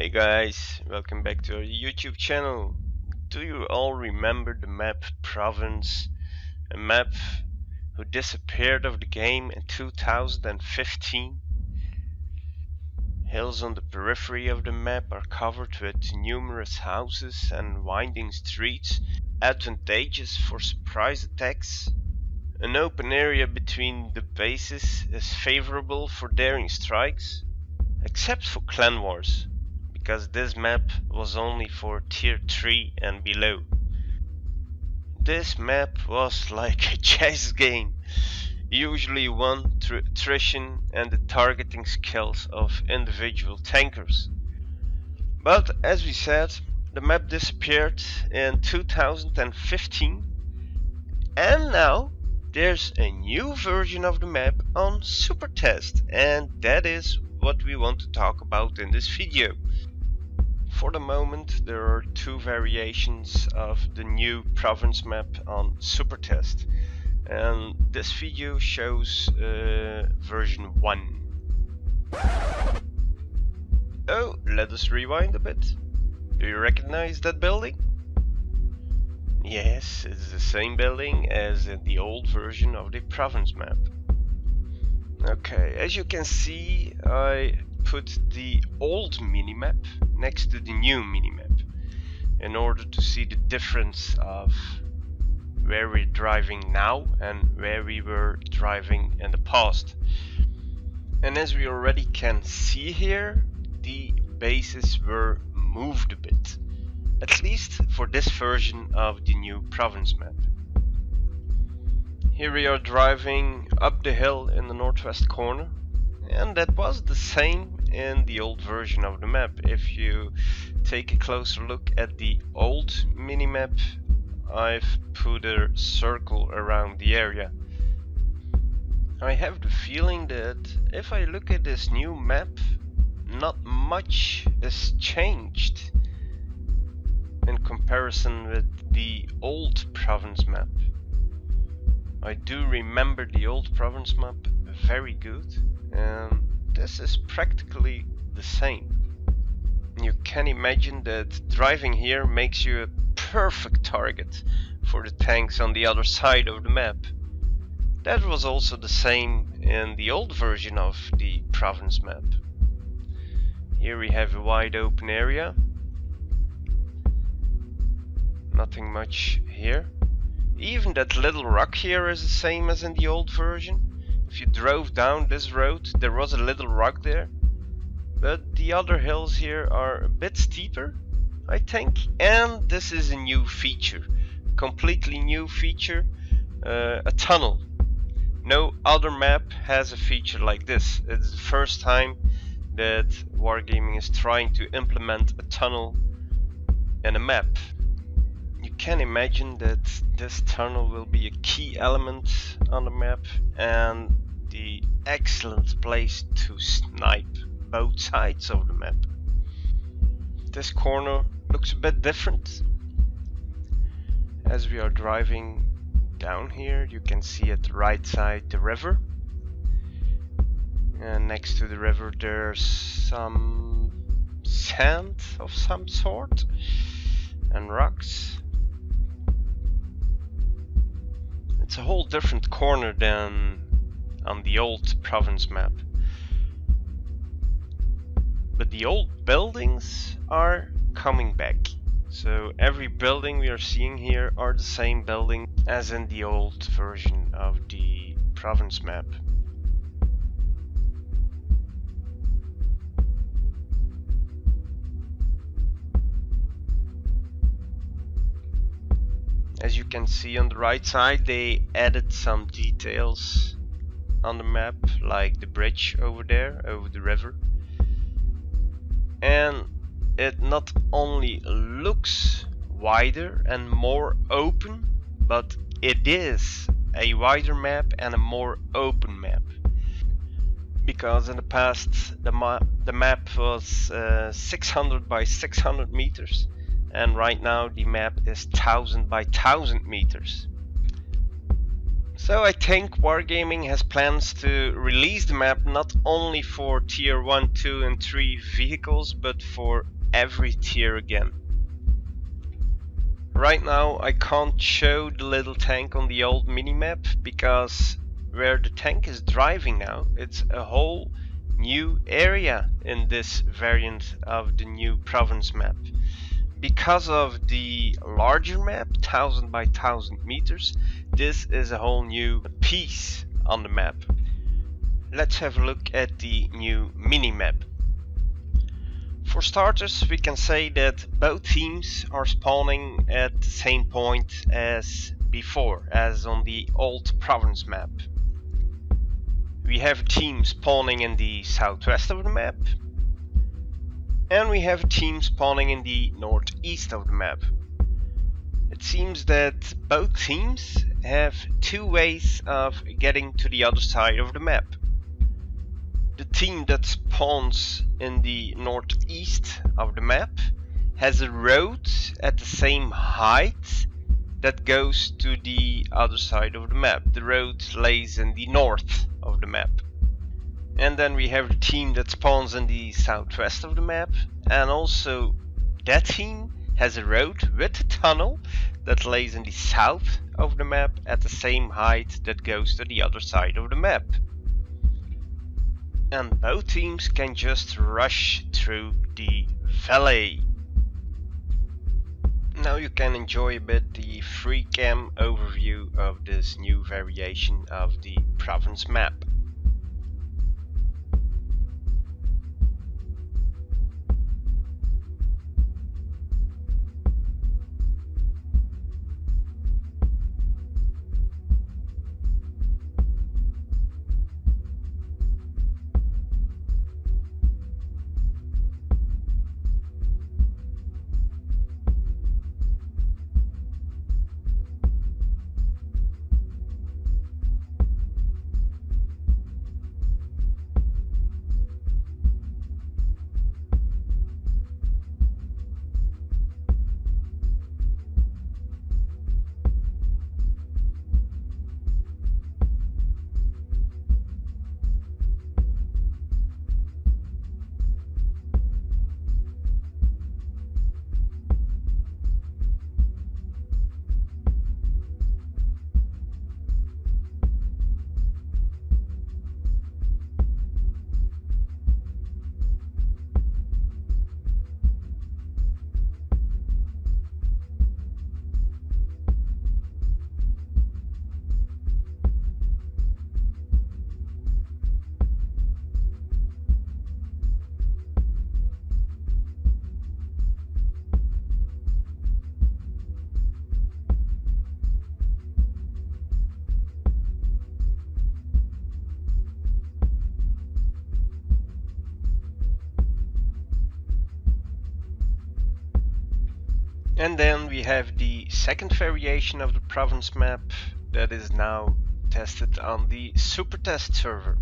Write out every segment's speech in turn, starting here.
Hey guys, welcome back to our YouTube channel. Do you all remember the map Province? A map who disappeared of the game in 2015? Hills on the periphery of the map are covered with numerous houses and winding streets, advantageous for surprise attacks. An open area between the bases is favorable for daring strikes, except for clan wars, because this map was only for tier 3 and below. This map was like a chess game, usually won through attrition and the targeting skills of individual tankers. But as we said, the map disappeared in 2015, and now there's a new version of the map on supertest, and that is what we want to talk about in this video. For the moment, there are two variations of the new province map on supertest, and this video shows version 1. Oh, let us rewind a bit. Do you recognize that building? Yes, it's the same building as in the old version of the province map. Okay, as you can see, I put the old minimap next to the new minimap in order to see the difference of where we're driving now and where we were driving in the past. And as we already can see here, the bases were moved a bit, at least for this version of the new province map. Here we are driving up the hill in the northwest corner, and that was the same in the old version of the map. If you take a closer look at the old minimap, I've put a circle around the area. I have the feeling that if I look at this new map, not much is changed in comparison with the old province map. I do remember the old province map very good, and this is practically the same. You can imagine that driving here makes you a perfect target for the tanks on the other side of the map. That was also the same in the old version of the province map. Here we have a wide open area. Nothing much here. Even that little rock here is the same as in the old version. If you drove down this road, there was a little rock there. But the other hills here are a bit steeper, I think. And this is a new feature. A completely new feature. A tunnel. No other map has a feature like this. It's the first time that Wargaming is trying to implement a tunnel in a map. You can imagine that this tunnel will be a key element on the map and the excellent place to snipe both sides of the map. This corner looks a bit different. As we are driving down here, you can see at the right side the river, and next to the river there's some sand of some sort and rocks. It's a whole different corner than on the old province map. But the old buildings are coming back. So every building we are seeing here are the same building as in the old version of the province map. As you can see on the right side, they added some details on the map, like the bridge over there, over the river. And it not only looks wider and more open, but it is a wider map and a more open map. Because in the past the map was 600 by 600 meters. And right now the map is 1000 by 1000 meters. So I think Wargaming has plans to release the map not only for tier 1, 2 and 3 vehicles, but for every tier again. Right now I can't show the little tank on the old minimap because where the tank is driving now, it's a whole new area in this variant of the new province map. Because of the larger map, 1000 by 1000 meters, this is a whole new piece on the map. Let's have a look at the new mini-map. For starters, we can say that both teams are spawning at the same point as before, as on the old province map. We have a team spawning in the southwest of the map, and we have a team spawning in the northeast of the map. It seems that both teams have two ways of getting to the other side of the map. The team that spawns in the northeast of the map has a road at the same height that goes to the other side of the map. The road lays in the north of the map. And then we have the team that spawns in the southwest of the map, and also that team has a road with a tunnel that lays in the south of the map at the same height that goes to the other side of the map. And both teams can just rush through the valley. Now you can enjoy a bit the free cam overview of this new variation of the province map. And then we have the second variation of the province map that is now tested on the supertest server.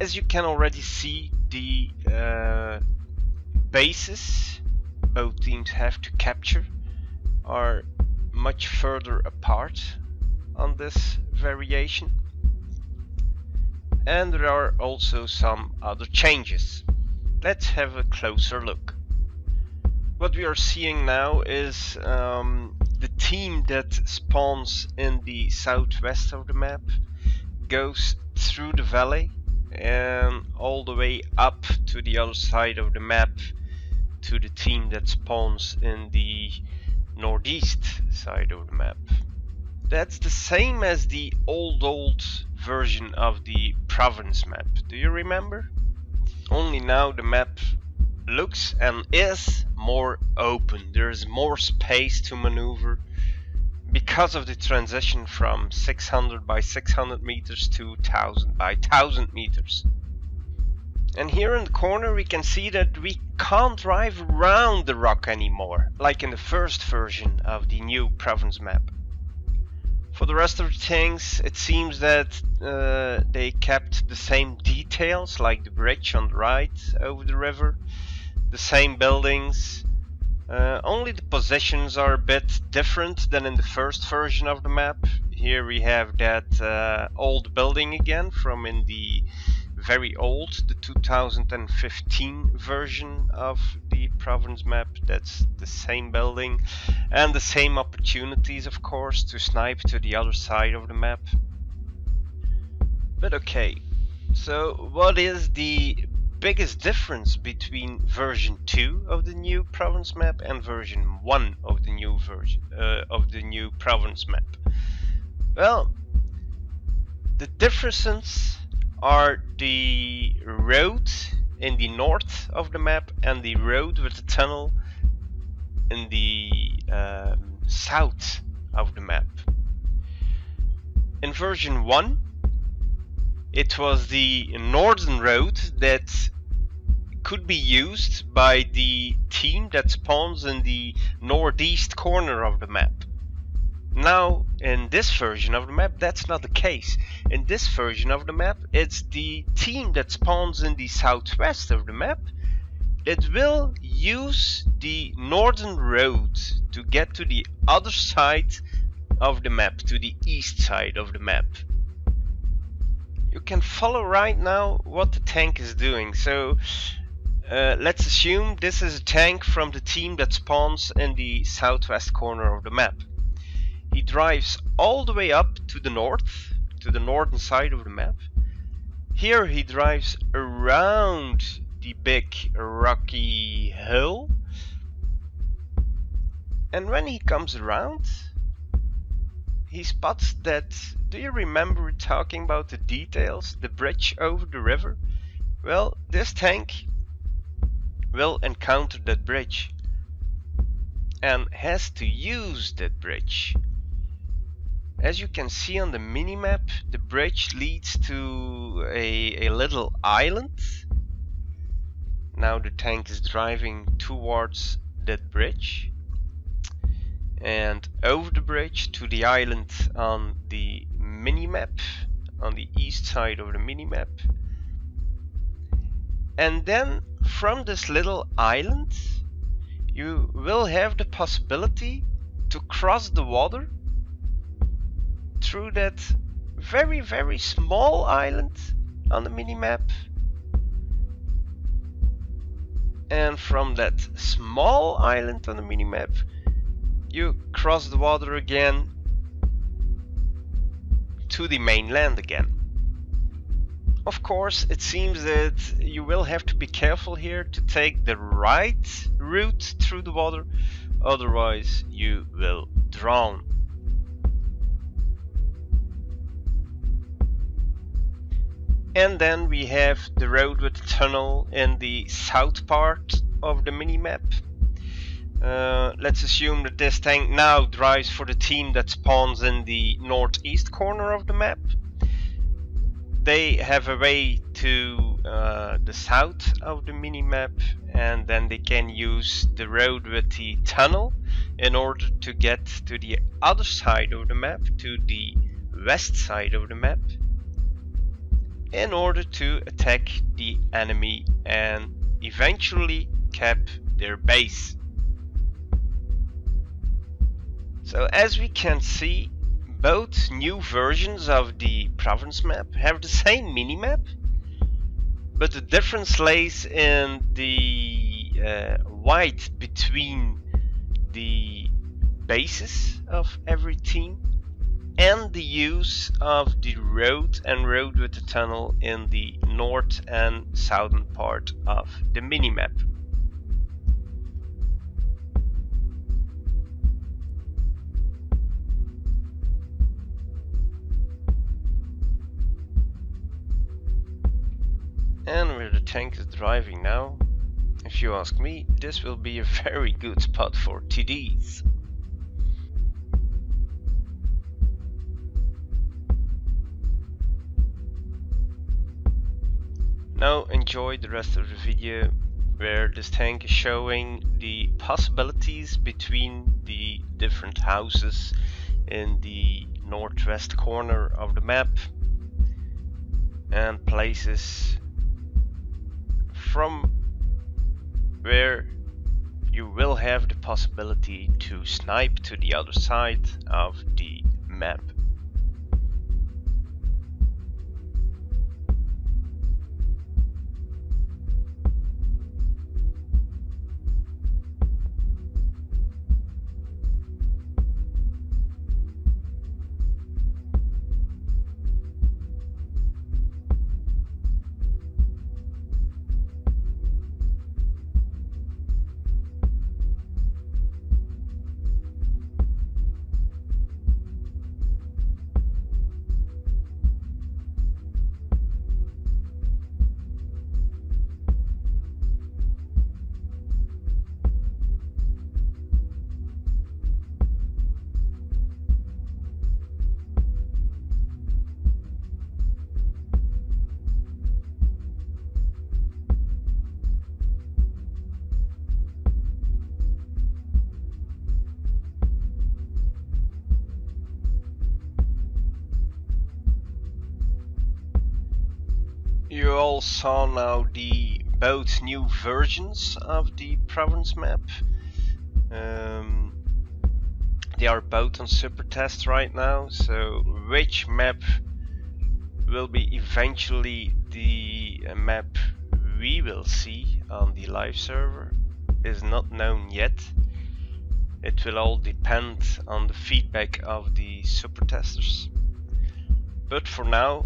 As you can already see, the bases both teams have to capture are much further apart on this variation. And there are also some other changes. Let's have a closer look. What we are seeing now is the team that spawns in the southwest of the map goes through the valley and all the way up to the other side of the map to the team that spawns in the northeast side of the map. That's the same as the old version of the province map. Do you remember? Only now the map looks and is more open. There's more space to maneuver because of the transition from 600 by 600 meters to 1000 by 1000 meters. And here in the corner we can see that we can't drive around the rock anymore, like in the first version of the new province map. For the rest of the things, it seems that they kept the same details, like the bridge on the right over the river, the same buildings, only the positions are a bit different than in the first version of the map. Here we have that old building again from in the very old, the 2015 version of the province map. That's the same building and the same opportunities, of course, to snipe to the other side of the map. But okay, so what is the biggest difference between version 2 of the new province map and version 1 of the new version of the new province map? Well, the differences are the road in the north of the map and the road with the tunnel in the south of the map. In version 1, it was the northern road that could be used by the team that spawns in the northeast corner of the map. Now, in this version of the map, that's not the case. In this version of the map, it's the team that spawns in the southwest of the map that will use the northern road to get to the other side of the map, to the east side of the map. You can follow right now what the tank is doing. So let's assume this is a tank from the team that spawns in the southwest corner of the map. He drives all the way up to the north, to the northern side of the map. Here he drives around the big rocky hill, and when he comes around, he spots that, do you remember talking about the details, the bridge over the river? Well, this tank will encounter that bridge and has to use that bridge. As you can see on the minimap, the bridge leads to a little island. Now the tank is driving towards that bridge and over the bridge to the island on the minimap, on the east side of the minimap. And then from this little island you will have the possibility to cross the water through that very, very small island on the minimap. And from that small island on the minimap, you cross the water again to the mainland again. Of course, it seems that you will have to be careful here to take the right route through the water, otherwise you will drown. And then we have the road with the tunnel in the south part of the minimap. Let's assume that this tank now drives for the team that spawns in the northeast corner of the map. They have a way to the south of the minimap, and then they can use the road with the tunnel in order to get to the other side of the map, to the west side of the map, in order to attack the enemy and eventually cap their base. So as we can see, both new versions of the province map have the same minimap, but the difference lays in the width between the bases of every team and the use of the road and road with the tunnel in the north and southern part of the minimap. And where the tank is driving now, if you ask me, this will be a very good spot for TDs. Now enjoy the rest of the video where this tank is showing the possibilities between the different houses in the northwest corner of the map and places from where you will have the possibility to snipe to the other side of the map. You all saw now the both new versions of the province map. They are both on supertest right now, so which map will be eventually the map we will see on the live server is not known yet. It will all depend on the feedback of the supertesters. But for now,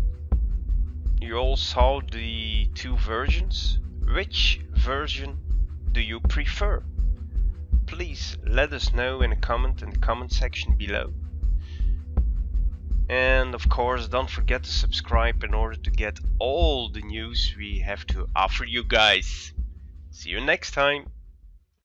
you all saw the two versions. Which version do you prefer? Please let us know in a comment in the comment section below. And of course, don't forget to subscribe in order to get all the news we have to offer you guys. See you next time.